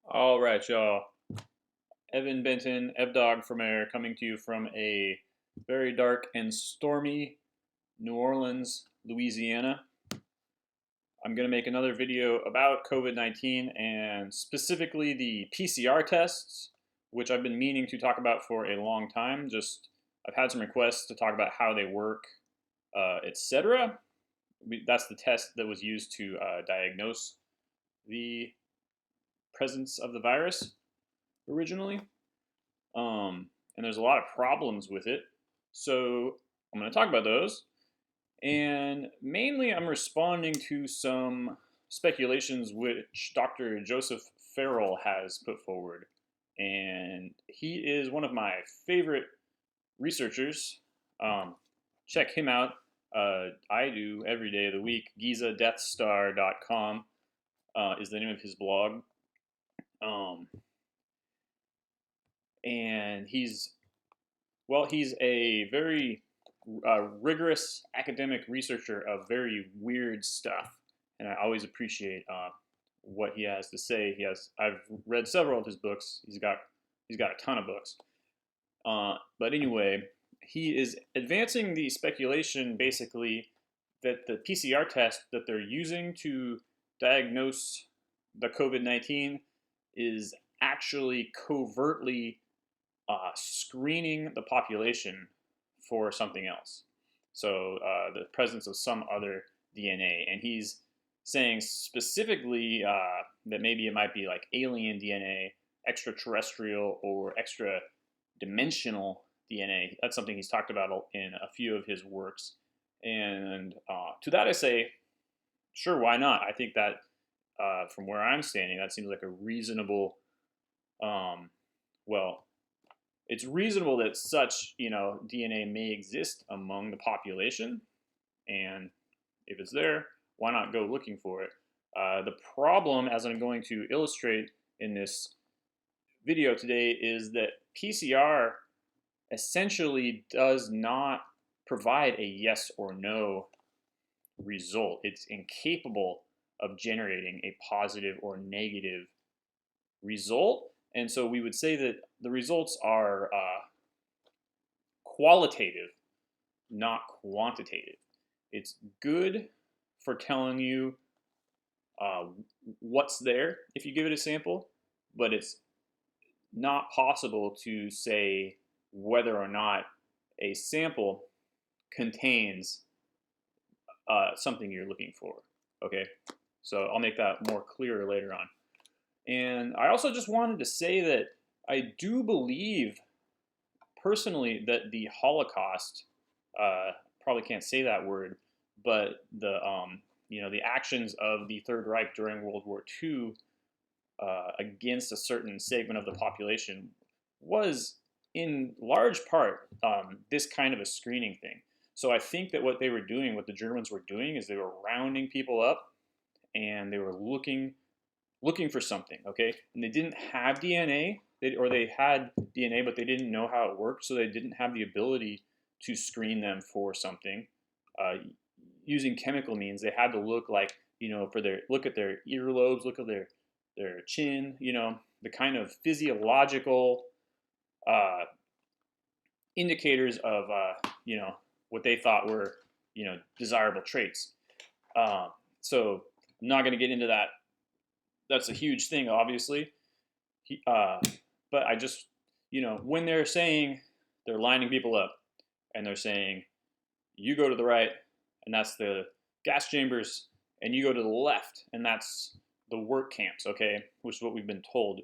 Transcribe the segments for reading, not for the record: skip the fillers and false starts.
All right, y'all. Evan Benton, Dogg from Air, coming to you from a very dark and stormy New Orleans, Louisiana. I'm going to make another video about COVID-19 and specifically the PCR tests, which I've been meaning to talk about for a long time. I've had some requests to talk about how they work, etc. That's the test that was used to diagnose the presence of the virus originally. And there's a lot of problems with it. So I'm going to talk about those. And mainly, I'm responding to some speculations which Dr. Joseph Farrell has put forward. And he is one of my favorite researchers. Check him out. I do every day of the week. GizaDeathStar.com is the name of his blog. And he's a very rigorous academic researcher of very weird stuff, and I always appreciate what he has to say. I've read several of his books. He's got a ton of books. But anyway, he is advancing the speculation basically that the PCR test that they're using to diagnose the COVID-19 is actually covertly screening the population for something else. So the presence of some other DNA. And he's saying specifically that maybe it might be like alien DNA, extraterrestrial, or extra dimensional DNA. That's something he's talked about in a few of his works. And to that I say, sure, why not? I think that from where I'm standing, that seems like a reasonable, well, it's reasonable that such DNA may exist among the population, and if it's there, why not go looking for it? The problem, as I'm going to illustrate in this video today, is that PCR essentially does not provide a yes or no result. It's incapable of generating a positive or negative result. And so we would say that the results are qualitative, not quantitative. It's good for telling you what's there if you give it a sample, but it's not possible to say whether or not a sample contains something you're looking for. Okay, so I'll make that more clear later on. And I also just wanted to say that I do believe personally that the Holocaust, probably can't say that word, but the actions of the Third Reich during World War II against a certain segment of the population was in large part this kind of a screening thing. So I think that what the Germans were doing, is they were rounding people up and they were looking for something, okay? And they didn't have DNA, or they had DNA, but they didn't know how it worked, so they didn't have the ability to screen them for something. Using chemical means, they had to look look at their earlobes, look at their chin, the kind of physiological indicators of, what they thought were, desirable traits. So I'm not going to get into that. That's a huge thing, obviously. But I just, when they're saying they're lining people up and they're saying, you go to the right and that's the gas chambers, and you go to the left and that's the work camps, okay, which is what we've been told,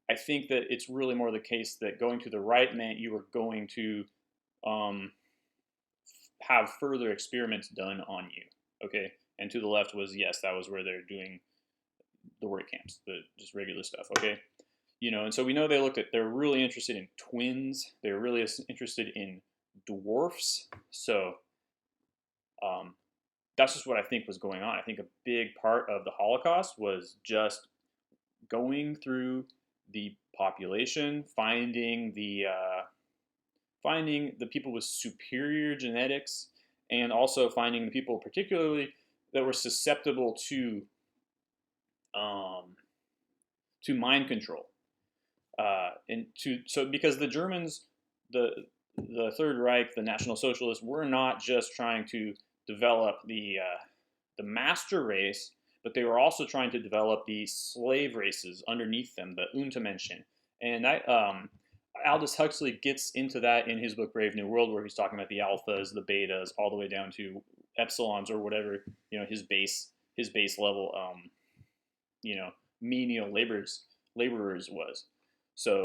I think that it's really more the case that going to the right meant you were going to have further experiments done on you, okay, and to the left was, yes, that was where they're doing the work camps, the just regular stuff, okay? And so we know they're really interested in twins. They're really interested in dwarfs. So that's just what I think was going on. I think a big part of the Holocaust was just going through the population, finding the people with superior genetics, and also finding the people particularly that were susceptible to mind control. So because the Germans, the Third Reich, the National Socialists, were not just trying to develop the master race, but they were also trying to develop the slave races underneath them, the Untermenschen. And Aldous Huxley gets into that in his book Brave New World, where he's talking about the alphas, the betas, all the way down to epsilons or whatever, his base level, menial laborers was. So,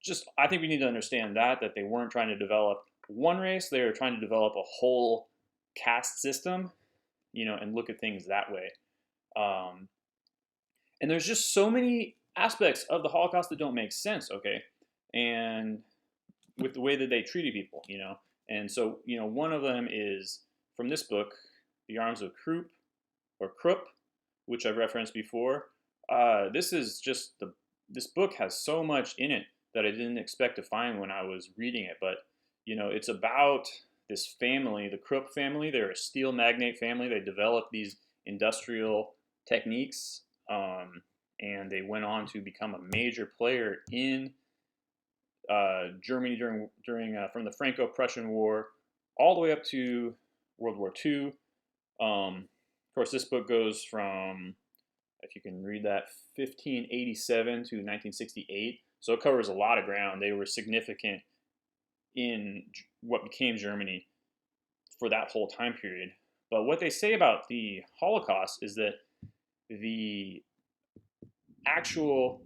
just I think we need to understand that they weren't trying to develop one race; they were trying to develop a whole caste system, and look at things that way. And there's just so many aspects of the Holocaust that don't make sense, okay? And with the way that they treated people, And so, one of them is from this book, The Arms of Krupp, which I've referenced before. This is just this book has so much in it that I didn't expect to find when I was reading it. But, it's about this family, the Krupp family. They're a steel magnate family. They developed these industrial techniques, and they went on to become a major player in Germany during from the Franco-Prussian War all the way up to World War II. Of course, this book goes from, if you can read that, 1587 to 1968. So it covers a lot of ground. They were significant in what became Germany for that whole time period. But what they say about the Holocaust is that the actual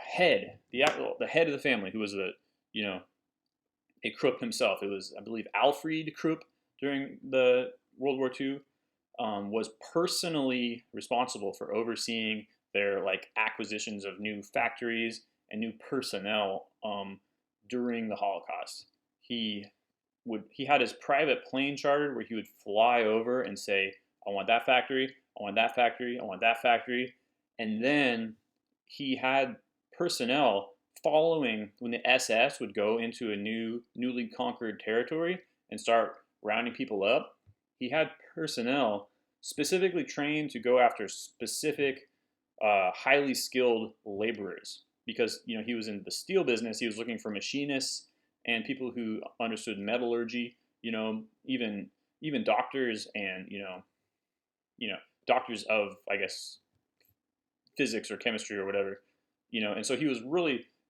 head of the family, who was a Krupp himself, it was, I believe, Alfred Krupp during the World War II, was personally responsible for overseeing their acquisitions of new factories and new personnel during the Holocaust. He had his private plane chartered where he would fly over and say, I want that factory, I want that factory, I want that factory. And then he had personnel following when the SS would go into a newly conquered territory and start rounding people up. He had personnel specifically trained to go after specific, highly skilled laborers because he was in the steel business. He was looking for machinists and people who understood metallurgy. Even doctors and doctors of, I guess, physics or chemistry or whatever. And so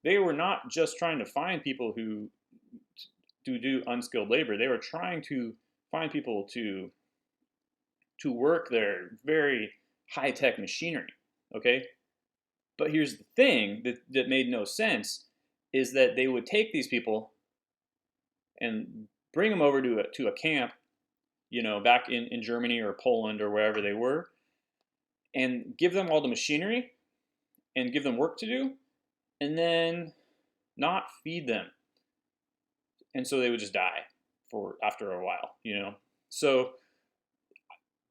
they were not just trying to find people who do unskilled labor. They were trying to find people to work their very high-tech machinery, okay? But here's the thing that made no sense is that they would take these people and bring them over to a camp, back in Germany or Poland or wherever they were, and give them all the machinery and give them work to do, and then not feed them. And so they would just die after a while, So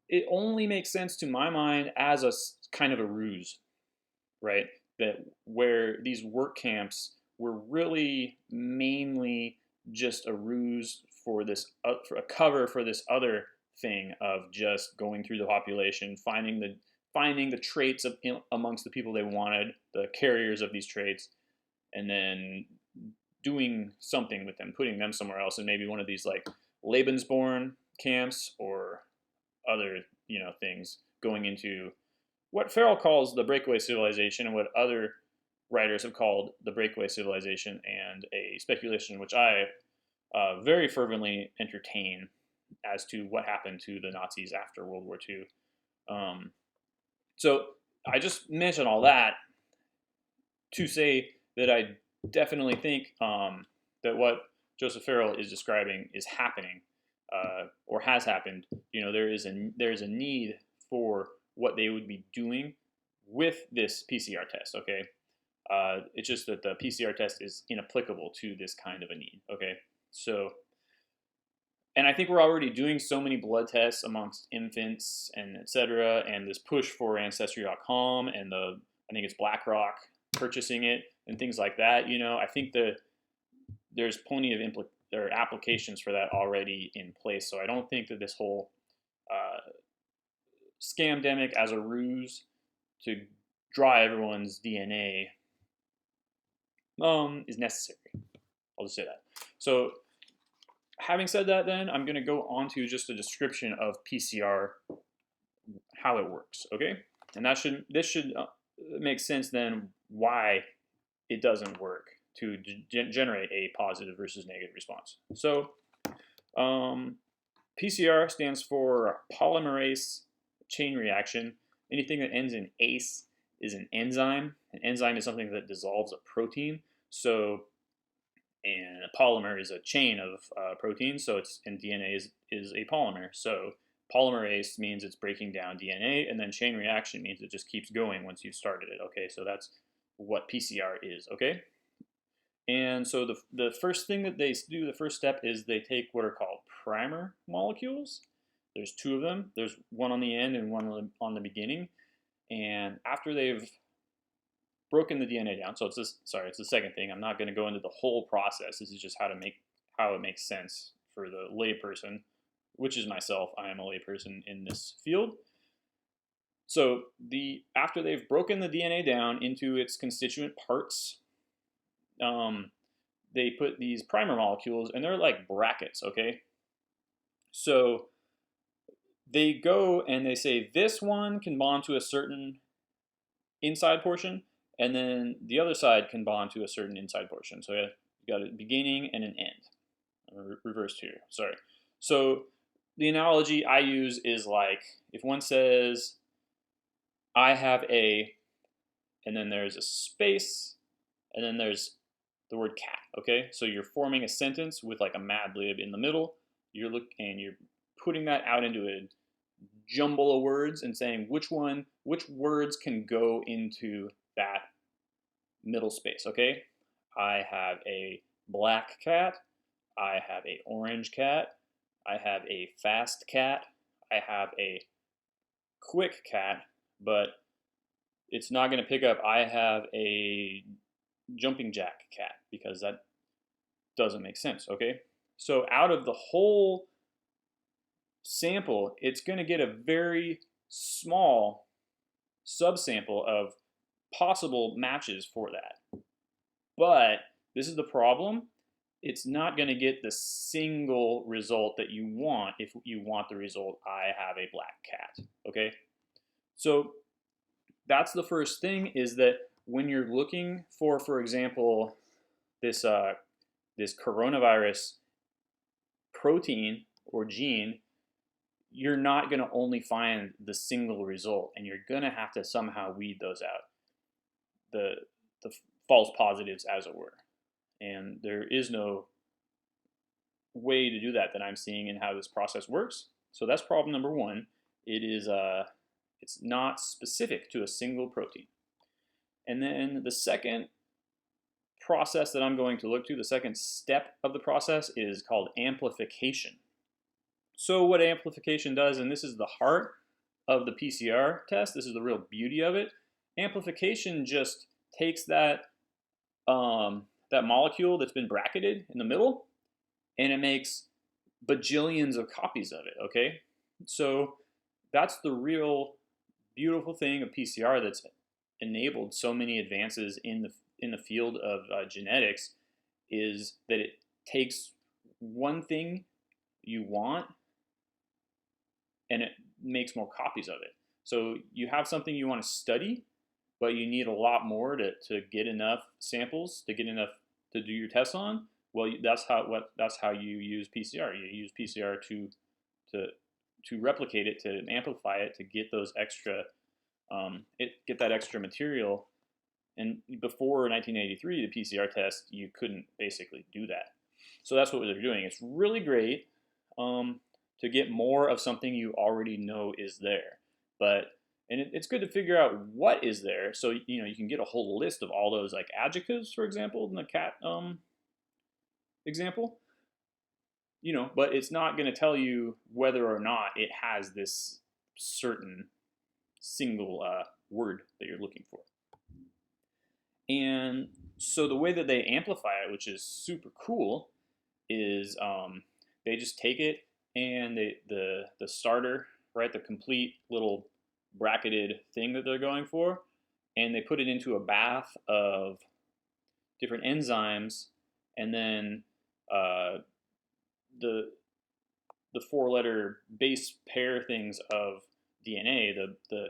it only makes sense to my mind as a kind of a ruse, right? That where these work camps were really mainly just a ruse for a cover for this other thing of just going through the population, finding the traits amongst the people they wanted, the carriers of these traits, and then doing something with them, putting them somewhere else in maybe one of these Lebensborn camps or other things, going into what Farrell calls the breakaway civilization and what other writers have called the breakaway civilization, and a speculation which I very fervently entertain as to what happened to the Nazis after World War II. So I just mentioned all that to say that I definitely think that what Joseph Farrell is describing is happening or has happened. There is a need for what they would be doing with this PCR test. Okay, it's just that the PCR test is inapplicable to this kind of a need. Okay, so. And I think we're already doing so many blood tests amongst infants and et cetera, and this push for Ancestry.com and I think it's BlackRock purchasing it and things like that. I think that there's plenty of applications for that already in place. So I don't think that this whole scamdemic as a ruse to draw everyone's DNA is necessary. I'll just say that. So having said that, then I'm going to go on to just a description of PCR, how it works, okay? And this should make sense then why it doesn't work to generate a positive versus negative response. So PCR stands for polymerase chain reaction. Anything that ends in ase is an enzyme. An enzyme is something that dissolves a protein. So, and a polymer is a chain of proteins. So and DNA is a polymer. So polymerase means it's breaking down DNA, and then chain reaction means it just keeps going once you've started it. Okay, so that's what PCR is. Okay. And so the first thing that they do, the first step, is they take what are called primer molecules. There's two of them. There's one on the end and one on the beginning. And after they've broken the DNA down, so it's the second thing. I'm not going to go into the whole process. This is just how it makes sense for the layperson, which is myself. I am a layperson in this field. So after they've broken the DNA down into its constituent parts, they put these primer molecules, and they're like brackets, okay? So they go and they say this one can bond to a certain inside portion, and then the other side can bond to a certain inside portion. So you got a beginning and an end. Reversed here, sorry. So the analogy I use is like if one says, I have a, and then there's a space, and then there's the word cat, okay? So you're forming a sentence with like a Mad Lib in the middle. You're putting that out into a jumble of words and saying which words can go into that middle space, okay? I have a black cat. I have a orange cat. I have a fast cat. I have a quick cat, but it's not going to pick up I have a jumping jack cat, because that doesn't make sense, okay? So out of the whole sample, it's going to get a very small subsample of possible matches for that. But this is the problem. It's not going to get the single result that you want if you want the result, I have a black cat, okay? So that's the first thing, is that when you're looking for example, this coronavirus protein or gene, you're not going to only find the single result, and you're going to have to somehow weed those out, the false positives, as it were. And there is no way to do that I'm seeing in how this process works. So that's problem number one. It's not specific to a single protein. And then the second process that I'm going to look to, the second step of the process, is called amplification. So what amplification does, and this is the heart of the PCR test, this is the real beauty of it, amplification just takes that molecule that's been bracketed in the middle, and it makes bajillions of copies of it, okay? So that's the real beautiful thing of PCR that's enabled so many advances in the field of genetics, is that it takes one thing you want and it makes more copies of it. So you have something you want to study, but you need a lot more to get enough samples, to get enough to do your tests on. Well, that's how you use PCR. You use PCR to replicate it, to amplify it, to get those extra get that extra material. And before 1983, the PCR test, you couldn't basically do that. So that's what they're doing. It's really great to get more of something you already know is there. And it's good to figure out what is there. So you can get a whole list of all those like adjectives, for example, in the cat example. But it's not going to tell you whether or not it has this certain single word that you're looking for. And so the way that they amplify it, which is super cool, is they just take it and the starter, right, the complete little bracketed thing that they're going for, and they put it into a bath of different enzymes, and then the 4-letter base pair things of DNA, the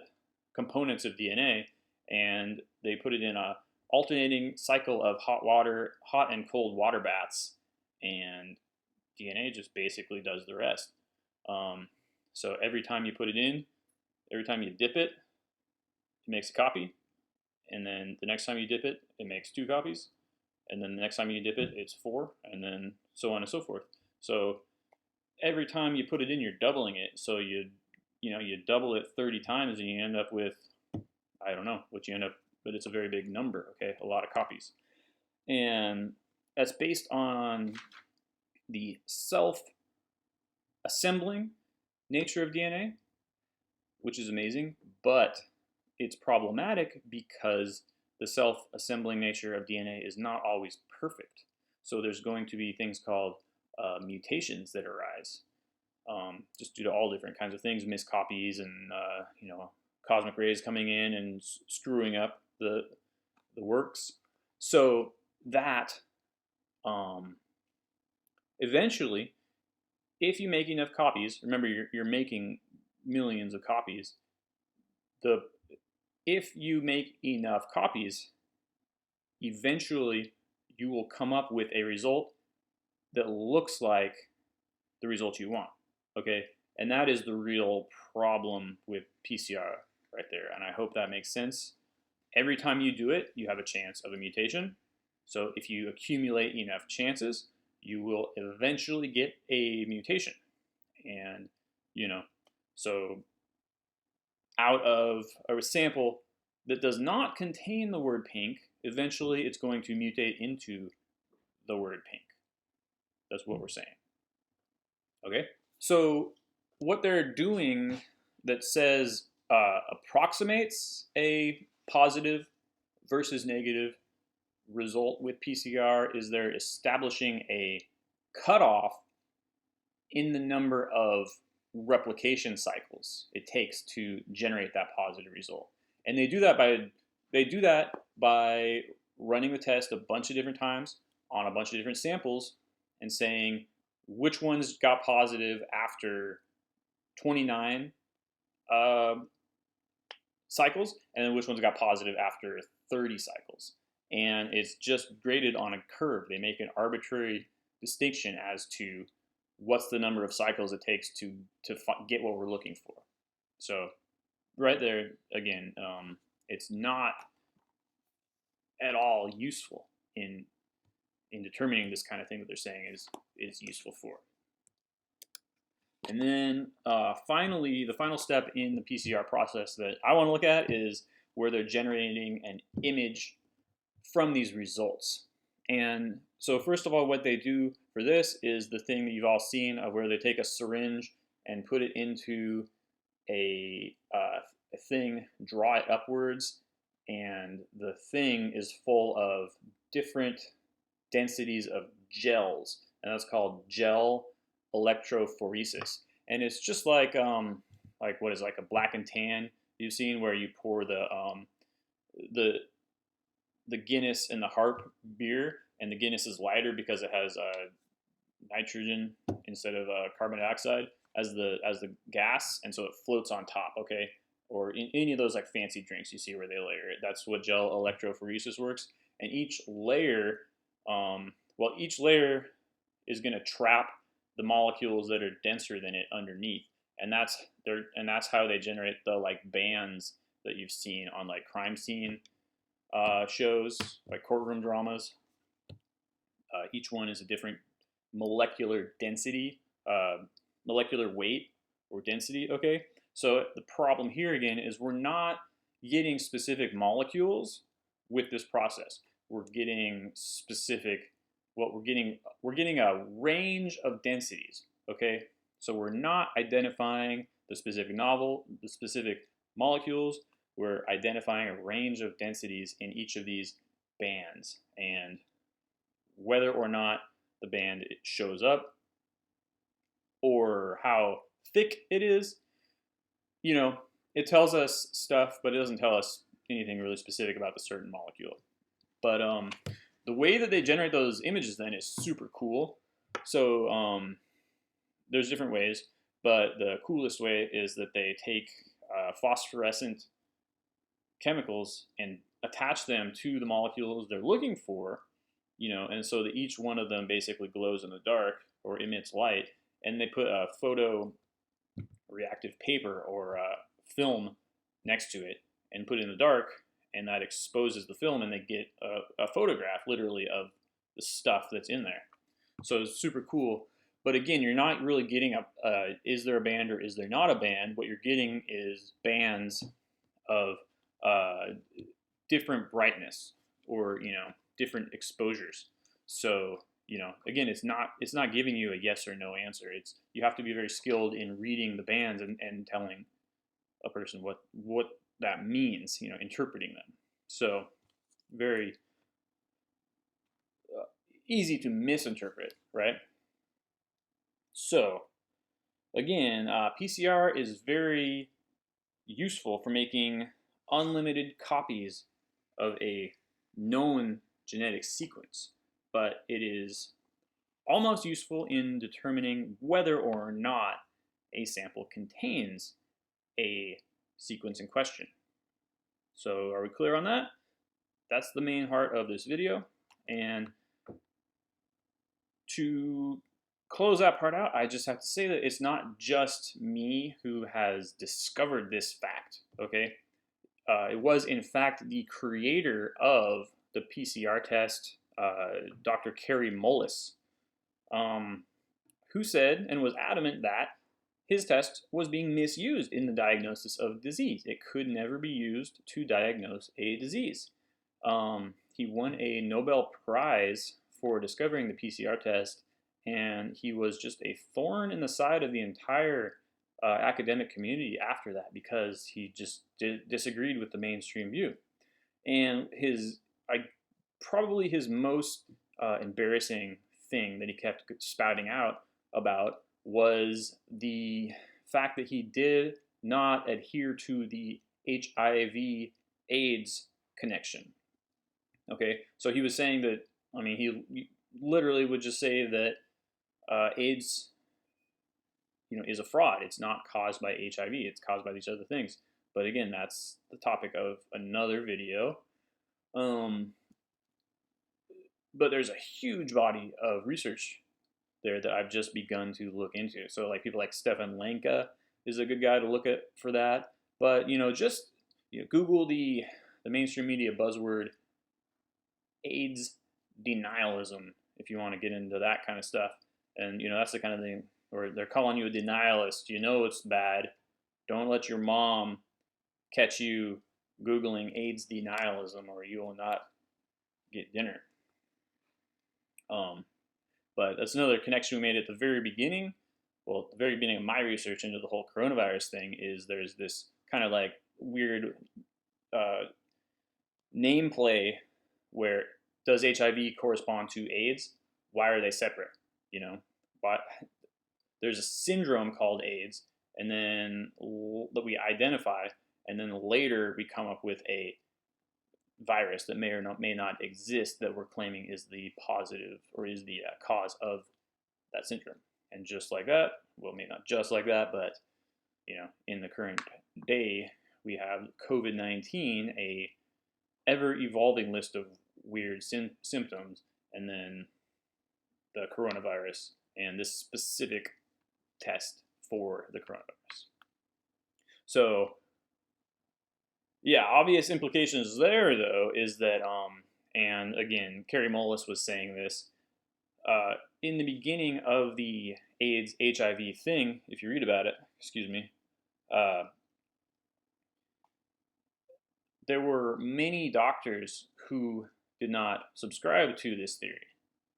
components of DNA, and they put it in a alternating cycle of hot and cold water baths, and DNA just basically does the rest. So every time you put it in, every time you dip it, it makes a copy, and then the next time you dip it, it makes 2 copies, and then the next time you dip it, it's 4, and then so on and so forth. So every time you put it in, you're doubling it. So you double it 30 times, and you end up with, I don't know what you end up, but it's a very big number. Okay, a lot of copies, and that's based on the self-assembling nature of DNA, which is amazing, but it's problematic because the self-assembling nature of DNA is not always perfect. So there's going to be things called mutations that arise, just due to all different kinds of things, miscopies, and cosmic rays coming in and screwing up the works. So that eventually, if you make enough copies, remember you're making millions of copies. If you make enough copies, eventually you will come up with a result that looks like the result you want. Okay, and that is the real problem with PCR right there. And I hope that makes sense. Every time you do it, you have a chance of a mutation. So if you accumulate enough chances, you will eventually get a mutation. And so out of a sample that does not contain the word pink, eventually it's going to mutate into the word pink. That's what we're saying. Okay, so what they're doing that says approximates a positive versus negative result with PCR is they're establishing a cutoff in the number of replication cycles it takes to generate that positive result. And they do that by running the test a bunch of different times on a bunch of different samples and saying which ones got positive after 29 cycles, and then which ones got positive after 30 cycles. And it's just graded on a curve. They make an arbitrary distinction as to what's the number of cycles it takes to get what we're looking for. So right there, again, it's not at all useful in determining this kind of thing that they're saying is useful for. And then finally, the final step in the PCR process that I want to look at is where they're generating an image from these results. And so first of all, what they do for this is the thing that you've all seen of where they take a syringe and put it into a thing, draw it upwards, and the thing is full of different densities of gels, and that's called gel electrophoresis. And it's just like what is like a black and tan you've seen, where you pour the Guinness and the Harp beer, and the Guinness is lighter because it has nitrogen instead of carbon dioxide as the gas, and so it floats on top. Okay, or in any of those like fancy drinks you see where they layer it. That's what gel electrophoresis works. And each layer, each layer is going to trap the molecules that are denser than it underneath, and that's how they generate the like bands that you've seen on like crime scene shows, like courtroom dramas. Each one is a different molecular density, molecular weight or density. Okay, so the problem here again is we're not getting specific molecules with this process. We're getting we're getting a range of densities. Okay, so we're not identifying the specific molecules. We're identifying a range of densities in each of these bands, and whether or not the band shows up or how thick it is, it tells us stuff, but it doesn't tell us anything really specific about the certain molecule. But the way that they generate those images then is super cool. So there's different ways, but the coolest way is that they take phosphorescent chemicals and attach them to the molecules they're looking for, and so that each one of them basically glows in the dark or emits light, and they put a photo reactive paper or film next to it and put it in the dark, and that exposes the film, and they get a photograph literally of the stuff that's in there. So it's super cool. But again, you're not really getting is there a band or is there not a band? What you're getting is bands of different brightness or different exposures. So again, it's not giving you a yes or no answer. You have to be very skilled in reading the bands and telling a person what that means, interpreting them. So very easy to misinterpret, right? So again, PCR is very useful for making unlimited copies of a known genetic sequence, but it is almost useful in determining whether or not a sample contains a sequence in question. So are we clear on that? That's the main heart of this video. And to close that part out, I just have to say that it's not just me who has discovered this fact, okay? It was, in fact, the creator of the PCR test, Dr. Carey Mullis, who said and was adamant that his test was being misused in the diagnosis of disease. It could never be used to diagnose a disease. He won a Nobel Prize for discovering the PCR test, and he was just a thorn in the side of the entire academic community after that because he just disagreed with the mainstream view. And probably his most embarrassing thing that he kept spouting out about was the fact that he did not adhere to the HIV/AIDS connection. Okay, so he was saying that, he literally would just say that AIDS, is a fraud. It's not caused by HIV. It's caused by these other things. But again, that's the topic of another video. But there's a huge body of research there that I've just begun to look into. So like people like Stefan Lanka is a good guy to look at for that. But just Google the mainstream media buzzword AIDS denialism if you want to get into that kind of stuff. And that's the kind of thing where they're calling you a denialist. It's bad. Don't let your mom catch you Googling AIDS denialism, or you will not get dinner. But that's another connection we made at the very beginning. Well, at the very beginning of my research into the whole coronavirus thing is there's this kind of like weird name play where does HIV correspond to AIDS? Why are they separate? Why? There's a syndrome called AIDS, and then that we identify, and then later we come up with a virus that may or may not exist that we're claiming is the positive or is the cause of that syndrome. And just like that, well, maybe not just like that, but in the current day, we have COVID-19, a ever-evolving list of weird symptoms, and then the coronavirus and this specific test for the coronavirus. So yeah, obvious implications there, though, is that, and again, Carey Mullis was saying this, in the beginning of the AIDS HIV thing, if you read about it, there were many doctors who did not subscribe to this theory.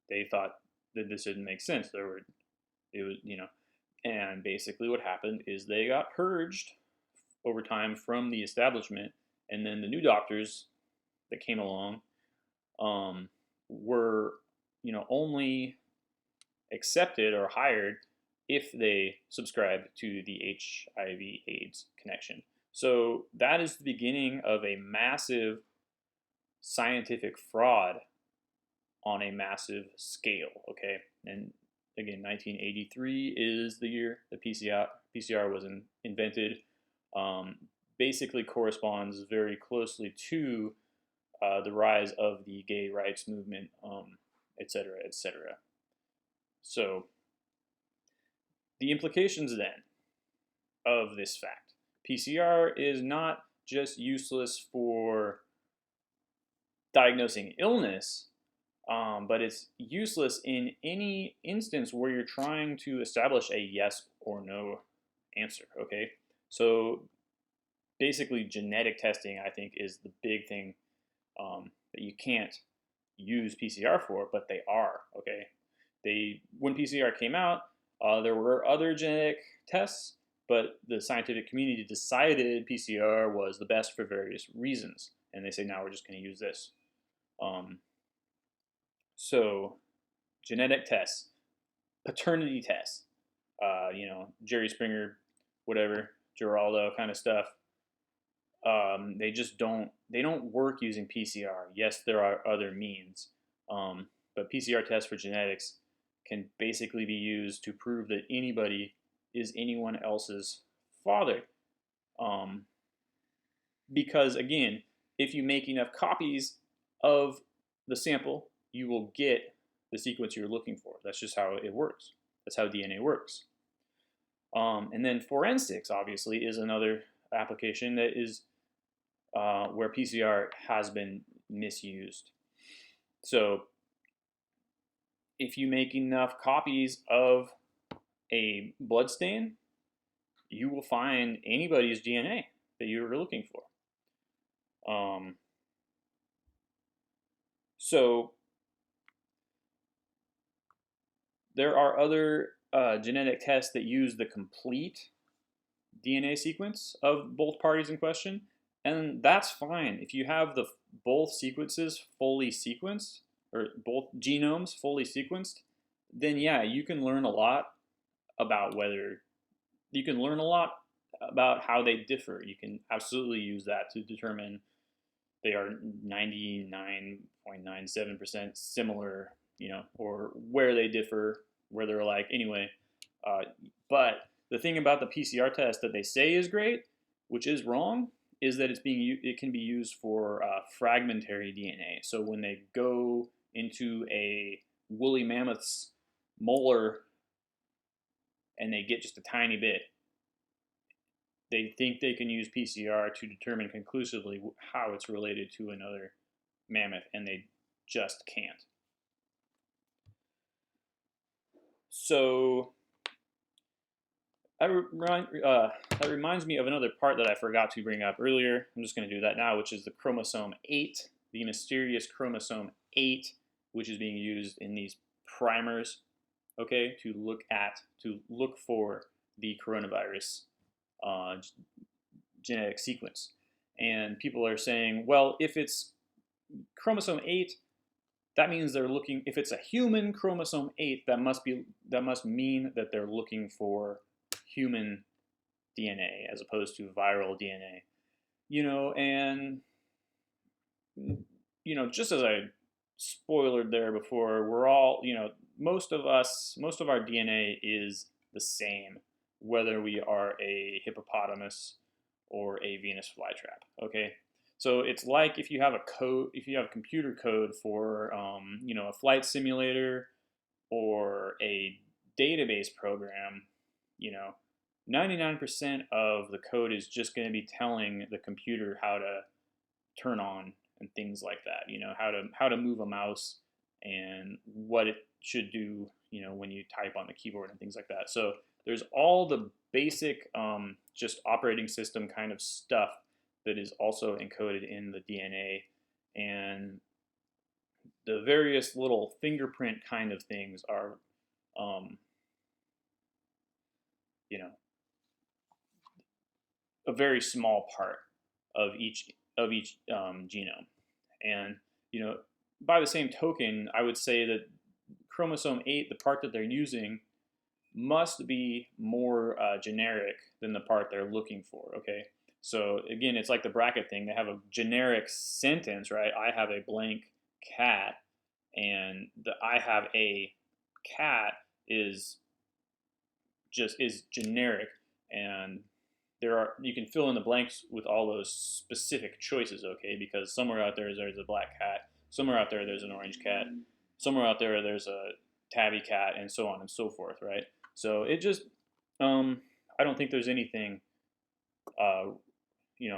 They thought that this didn't make sense. And basically what happened is they got purged over time from the establishment, and then the new doctors that came along were only accepted or hired if they subscribed to the HIV/AIDS connection. So that is the beginning of a massive scientific fraud on a massive scale, okay? And again, 1983 is the year the PCR was invented. Basically corresponds very closely to the rise of the gay rights movement, et cetera, et cetera. So the implications then of this fact. PCR is not just useless for diagnosing illness, but it's useless in any instance where you're trying to establish a yes or no answer, okay? So basically genetic testing, I think, is the big thing that you can't use PCR for, but they are, okay? When PCR came out, there were other genetic tests, but the scientific community decided PCR was the best for various reasons. And they say, now we're just going to use this. So genetic tests, paternity tests, Jerry Springer, whatever, Geraldo kind of stuff. They don't work using PCR. Yes, there are other means, but PCR tests for genetics can basically be used to prove that anybody is anyone else's father. Because again, if you make enough copies of the sample, you will get the sequence you're looking for. That's just how it works. That's how DNA works. And then forensics, obviously, is another application that is where PCR has been misused. So if you make enough copies of a blood stain, you will find anybody's DNA that you were looking for. So there are other genetic tests that use the complete DNA sequence of both parties in question, and that's fine. If you have both sequences fully sequenced, or both genomes fully sequenced, then yeah, you can learn a lot about how they differ. You can absolutely use that to determine they are 99.97% similar, or where they differ, where they're alike. Anyway, but the thing about the PCR test that they say is great, which is wrong, is that it can be used for fragmentary DNA. So when they go into a woolly mammoth's molar and they get just a tiny bit, they think they can use PCR to determine conclusively how it's related to another mammoth, and they just can't. So that reminds me of another part that I forgot to bring up earlier. I'm just going to do that now, which is the chromosome 8, the mysterious chromosome 8, which is being used in these primers, okay, to look for the coronavirus genetic sequence. And people are saying, well, if it's chromosome 8, that means they're looking, if it's a human chromosome 8, that must mean that they're looking for human DNA as opposed to viral DNA. And just as I spoiled there before, we're all, most of our DNA is the same, whether we are a hippopotamus or a Venus flytrap, okay? So it's like if you have a computer code for, a flight simulator or a database program, 99% of the code is just going to be telling the computer how to turn on and things like that, how to move a mouse and what it should do, when you type on the keyboard and things like that. So there's all the basic just operating system kind of stuff that is also encoded in the DNA, and the various little fingerprint kind of things are, a very small part of each genome. And by the same token, I would say that chromosome 8, the part that they're using, must be more generic than the part they're looking for. Okay, So again, it's like the bracket thing. They have a generic sentence, right? I have a blank cat, and the I have a cat is generic, and you can fill in the blanks with all those specific choices, okay? Because somewhere out there's a black cat, somewhere out there's an orange cat, somewhere out there's a tabby cat, and so on and so forth, right? So it just, I don't think there's anything,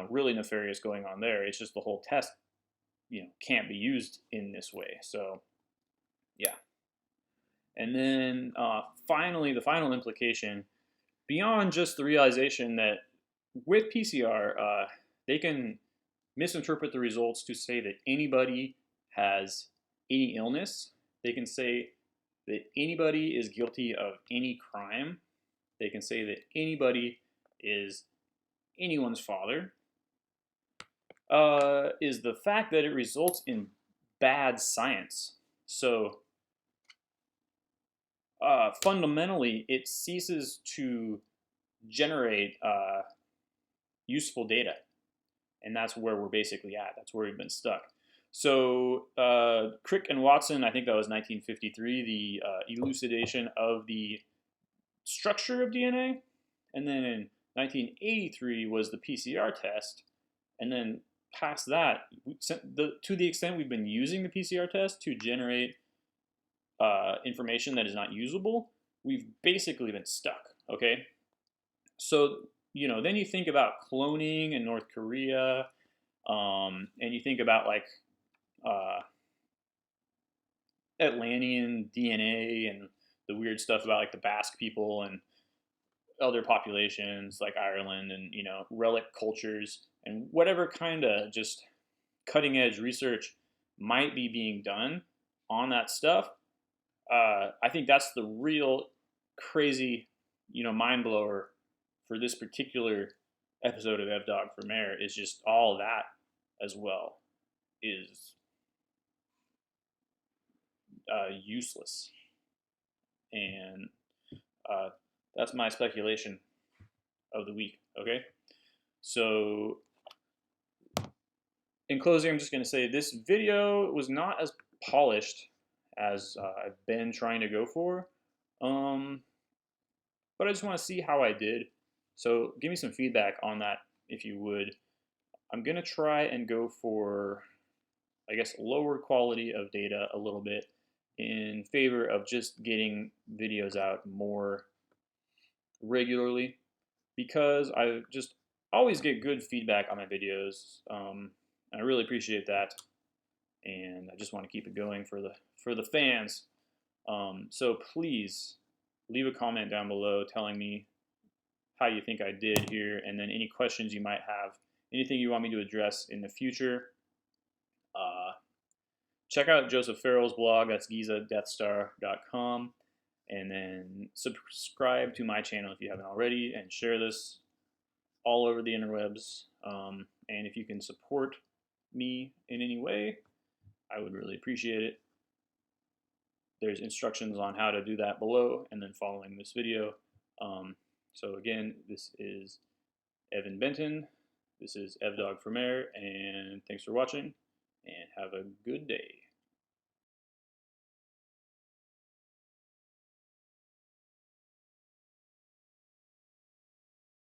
really nefarious going on there. It's just the whole test, can't be used in this way. So, yeah. And then finally, the final implication, beyond just the realization that with PCR, they can misinterpret the results to say that anybody has any illness. They can say that anybody is guilty of any crime. They can say that anybody is anyone's father. Is the fact that it results in bad science. So fundamentally, it ceases to generate useful data. And that's where we're basically at. That's where we've been stuck. So Crick and Watson, I think that was 1953, the elucidation of the structure of DNA. And then in 1983 was the PCR test. And then past that, to the extent we've been using the PCR test to generate information that is not usable, we've basically been stuck, okay? So, then you think about cloning in North Korea, and you think about like Atlantean DNA and the weird stuff about like the Basque people and other populations like Ireland and, relic cultures and whatever kind of just cutting edge research might be being done on that stuff. I think that's the real crazy, mind blower for this particular episode of Dogg for Mayor is just all of that as well is useless. And that's my speculation of the week, okay? So in closing, I'm just going to say this video was not as polished as I've been trying to go for. But I just want to see how I did. So give me some feedback on that if you would. I'm going to try and go for, I guess, lower quality of data a little bit in favor of just getting videos out more regularly because I just always get good feedback on my videos. I really appreciate that. And I just want to keep it going for the fans. So please leave a comment down below telling me how you think I did here, and then any questions you might have, anything you want me to address in the future. Check out Joseph Farrell's blog, that's gizadeathstar.com, and then subscribe to my channel if you haven't already, and share this all over the interwebs. And if you can support me in any way, I would really appreciate it. There's instructions on how to do that below and then following this video. So again, this is Evan Benton. This is Dogg for Mayor, and thanks for watching, and have a good day.